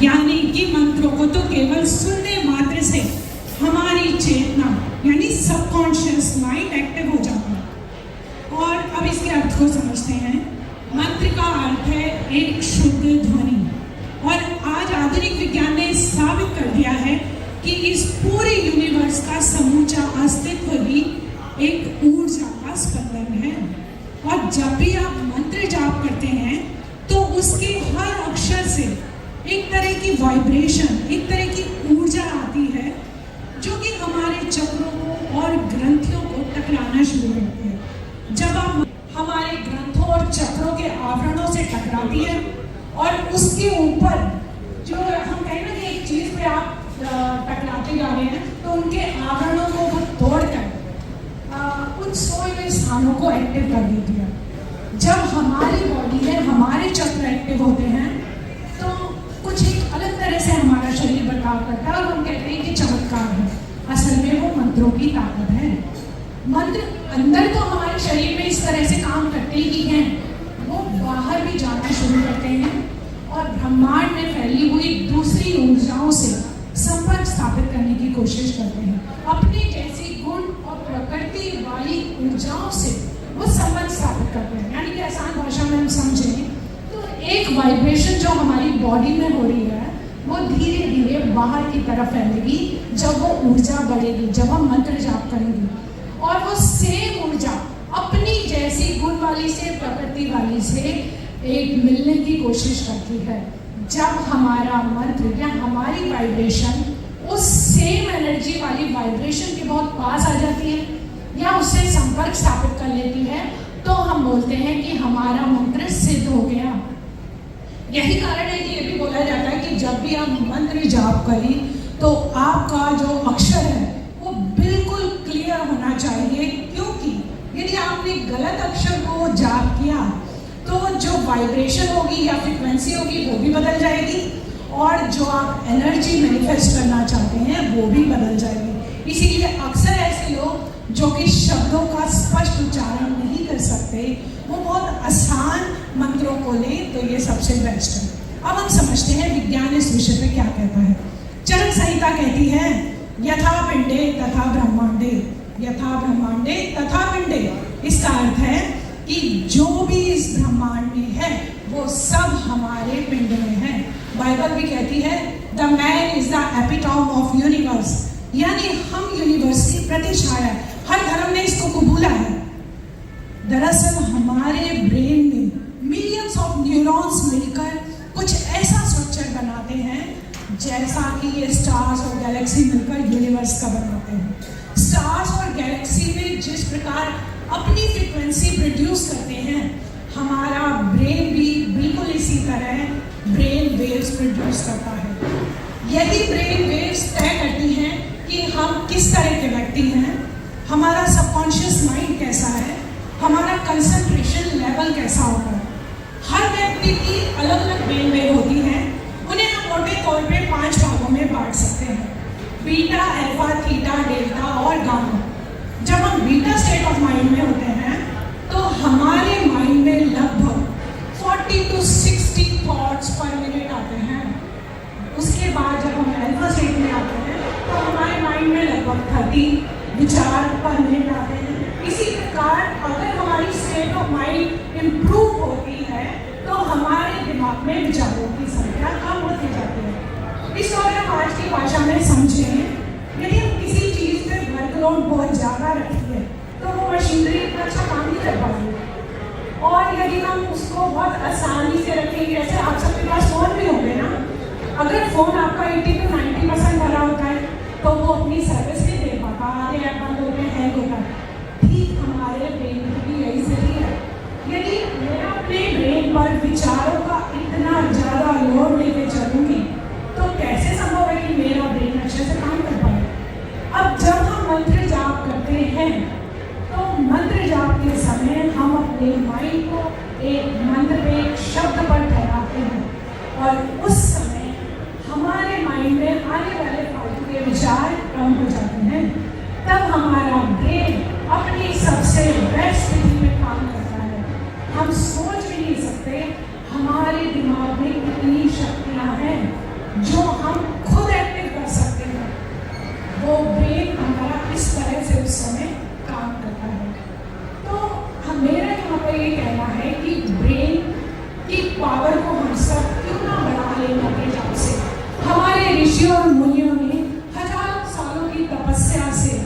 यानी कि मंत्रों को तो केवल सुनने मात्र से हमारी चेतना यानी सबकॉन्शियस माइंड एक्टिव हो जाता है। और अब इसके अर्थ को समझते हैं। मंत्र का अर्थ है एक शुद्ध ध्वनि, और आज आधुनिक विज्ञान ने साबित कर दिया है कि इस पूरे यूनिवर्स का समूचा अस्तित्व ही एक ऊर्जा का स्पंदन है। और जब भी आप मंत्र जाप करते हैं तो उसके हर अक्षर से एक तरह की वाइब्रेशन, एक तरह की ऊर्जा आती है जो कि हमारे चक्रों को और ग्रंथियों को टकराना शुरू करती है। जब आप हमारे ग्रंथों और चक्रों के आवरणों से टकराती है और उसके ऊपर जो हम कहें ना कि एक चीज पे आप टकराते जा रहे हैं, तो उनके आवरणों को वो तोड़कर उन सोए हुए स्थानों को एक्टिव कर देती है। जब हमारी बॉडी में हमारे चक्र एक्टिव होते हैं तो कुछ एक अलग तरह से हमारा शरीर बर्ताव करता है, और हम कहते हैं कि चमत्कार है। असल में वो मंत्रों की ताकत है। मंत्र अंदर तो हमारे शरीर में इस तरह से काम करते ही हैं, वो बाहर भी जाना शुरू करते हैं और ब्रह्मांड में फैली हुई दूसरी ऊर्जाओं से संपर्क स्थापित करने की कोशिश करते हैं। अपने जैसी गुण और प्रकृति वाली ऊर्जाओं से वो संपर्क स्थापित करते हैं। यानी कि आसान भाषा में हम समझें तो एक वाइब्रेशन जो हमारी बॉडी में हो रही है वो धीरे धीरे बाहर की तरफ फैलेगी जब वो ऊर्जा बढ़ेगी, जब हम मंत्र जाप करेंगे। और वो सेम ऊर्जा अपनी जैसी गुण वाली से, प्रकृति वाली से एक मिलने की कोशिश करती है। जब हमारा मंत्र या हमारी वाइब्रेशन उस सेम एनर्जी वाली वाइब्रेशन के बहुत पास आ जाती है या उससे संपर्क स्थापित कर लेती है, तो हम बोलते हैं कि हमारा मंत्र सिद्ध हो गया। यही कारण है कि ये भी बोला जाता है कि जब भी आप मंत्र जाप करें तो आपका जो अक्षर है वो बिल्कुल क्लियर होना चाहिए, क्योंकि यदि आपने गलत अक्षर को जाप किया तो जो वाइब्रेशन होगी या फ्रीक्वेंसी होगी वो भी बदल जाएगी, और जो आप एनर्जी मैनिफेस्ट करना चाहते हैं वो भी बदल जाएगी। इसीलिए अक्सर ऐसे लोग जो कि शब्दों का स्पष्ट उच्चारण नहीं कर सकते, वो बहुत आसान मंत्रों को लें तो ये सबसे बेस्ट है। अब हम समझते हैं विज्ञान इस विषय पे क्या कहता है। चरक संहिता कहती है यथा पिंडे तथा ब्रह्मांडे, यथा ब्रह्मांडे तथा पिंडे। इसका अर्थ है कि जो भी इस ब्रह्मांड में है वो सब हमारे पिंड में है। बाइबल भी कहती है the man is the epitome of universe, यानी हम यूनिवर्स की प्रतिछाया। हर धर्म ने इसको कबूला है। दरअसल हमारे ब्रेन में मिलियंस ऑफ न्यूरॉन्स मिलकर कुछ ऐसा स्ट्रक्चर बनाते हैं जैसा कि ये स्टार्स और गैलेक्सी मिलकर यूनिवर्स का बनाते हैं। स्टार्स और गैलेक्सी में जिस प्रकार अपनी फ्रीक्वेंसी प्रोड्यूस करते हैं, हमारा ब्रेन भी बिल्कुल इसी तरह ब्रेन वेव्स प्रोड्यूस करता है। यही ब्रेन वेव्स तय करती हैं कि हम किस तरह के व्यक्ति हैं, हमारा सबकॉन्शियस माइंड कैसा है, हमारा कंसंट्रेशन लेवल कैसा होगा। हर व्यक्ति की अलग अलग ब्रेन वेव होती है। उन्हें हम मोटे तौर पे 5 भागों में बांट सकते हैं, बीटा, अल्फा, थीटा, डेल्टा और गामा। जब हम बीटा स्टेट ऑफ माइंड में होते हैं तो हमारे माइंड में लगभग 40 to 60 थॉट्स पर मिनट आते हैं। उसके बाद जब हम अल्फा स्टेट में आते हैं तो हमारे माइंड में लगभग 30 विचार पर मिनट आते हैं। इसी प्रकार अगर हमारी स्टेट ऑफ माइंड इम्प्रूव होती है तो हमारे दिमाग में विचारों की संख्या कम होती जाती है। इस और हम आज की भाषा में समझें, यदि हम किसी चीज़ पे वर्कलोड बहुत ज़्यादा रखेंगे तो वो मशीनरी इतना अच्छा काम नहीं कर पाएगी। और यदि हम उसको बहुत आसानी से रखेंगे, जैसे आप सबके पास फ़ोन भी होंगे ना, अगर फ़ोन आपका 80 to 90% भरा होता है तो वो अपनी सर्विस नहीं दे पाता, आगे ऐप बंद होते हैं, हैंग होता है। ठीक हमारे ब्रेन की यही स्थिति है। यदि मैं अपने ब्रेन पर विचारों का इतना ज़्यादा लोड लेके चलूँगी तो कैसे संभव है कि मेरा ब्रेन अच्छे से काम कर पाए। अब जब हम मंत्र जाप करते हैं तो मंत्र जाप के समय हम अपने माइंड को एक मंत्र पे, एक शब्द पर ठहराते हैं, और उस समय हमारे माइंड में आने वाले फालतू के विचार कम हो जाते हैं। तब हमारा ब्रेन अपनी सबसे बेस्ट स्थिति में काम करता है। हम सोच भी नहीं सकते हमारे दिमाग में कितनी शक्तियाँ हैं। जो हम खुद एक्टिव कर सकते हैं, वो ब्रेन हमारा इस तरह से उस समय काम करता है। तो मेरा यहाँ पर ये कहना है कि ब्रेन की पावर को हम सब क्यों ना बढ़ा लें अपने जाप से। हमारे ऋषियों और मुनियों ने हजारों सालों की तपस्या से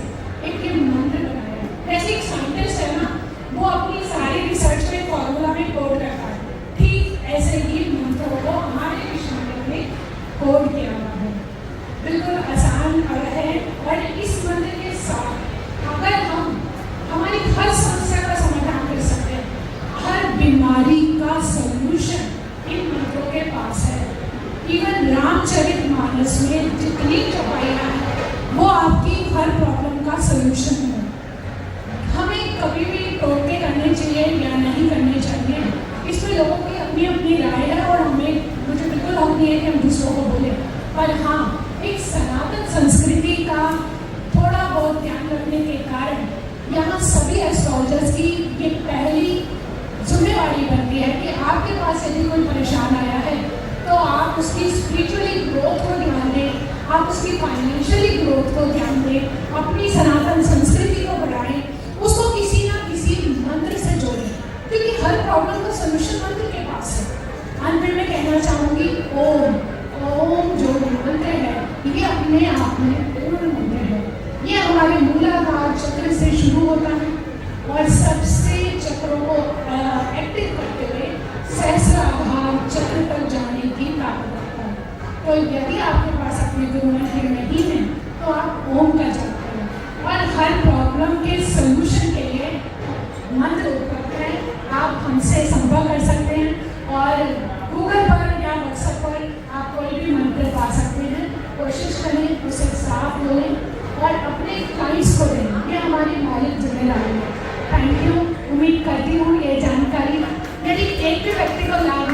एक ये मंत्र बनाया। जैसे एक साइंटिस्ट है ना, वो अपनी सारी रिसर्च में फॉर्मूला में कोड करता है, ठीक ऐसे ही मंत्रों को हमारे ऋषियों ने कोड किया हुआ है। बिल्कुल आसान है। और इस मंत्र के साथ अगर हम हमारी हर समस्या का समाधान कर सकते हैं, हर बीमारी का सलूशन इन मंत्रों के पास है। इवन रामचरितमानस में जितनी चौपाइयाँ हैं वो आपकी हर प्रॉब्लम का सलूशन है। हमें कभी भी टोटके करने चाहिए या नहीं करने चाहिए, इसमें लोगों की अपनी अपनी राय है और मुझे बिल्कुल हक नहीं है कि हम दूसरों को बोले। पर हाँ, एक सनातन संस्कृति का थोड़ा बहुत ध्यान रखने के कारण यहाँ सभी एस्ट्रोलॉजर्स की ये पहली जिम्मेवारी बनती है कि आपके पास यदि कोई परेशान आया है तो आप उसकी स्पिरिचुअली ग्रोथ को ध्यान दें, आप उसकी फाइनेंशियली ग्रोथ को ध्यान दें, अपनी सनातन संस्कृति को बढ़ाएं, उसको किसी ना किसी मंत्र से जोड़ें, क्योंकि हर प्रॉब्लम का सलूशन मंत्र के पास है। अंत में मैं कहना चाहूँगी, ओम जो मंत्र है ये अपने आप में पूर्ण मंत्र है। ये हमारे मूलाधार चक्र से शुरू होता है और सबसे चक्रों को एक्टिव करते हुए सहस्राधार चक्र तक जाने की ताकत रखता है। तो यदि आपके पास अपने गुरु मंत्र नहीं है तो आप ओम का जप करें और हर प्रॉब्लम के सलूशन के लिए मंत्र उपलब्ध है। आप हमसे संपर्क कर सकते हैं और गूगल पर या व्हाट्सएप पर आप कोई भी मंत्र पा सकते हैं। कोशिश करें उसे साफ लें और अपने क्लाइंट्स को दें, ये हमारी मौलिक जिम्मेदारी है। Thank you. उम्मीद करती हूँ ये जानकारी यदि एक भी व्यक्ति को लाभ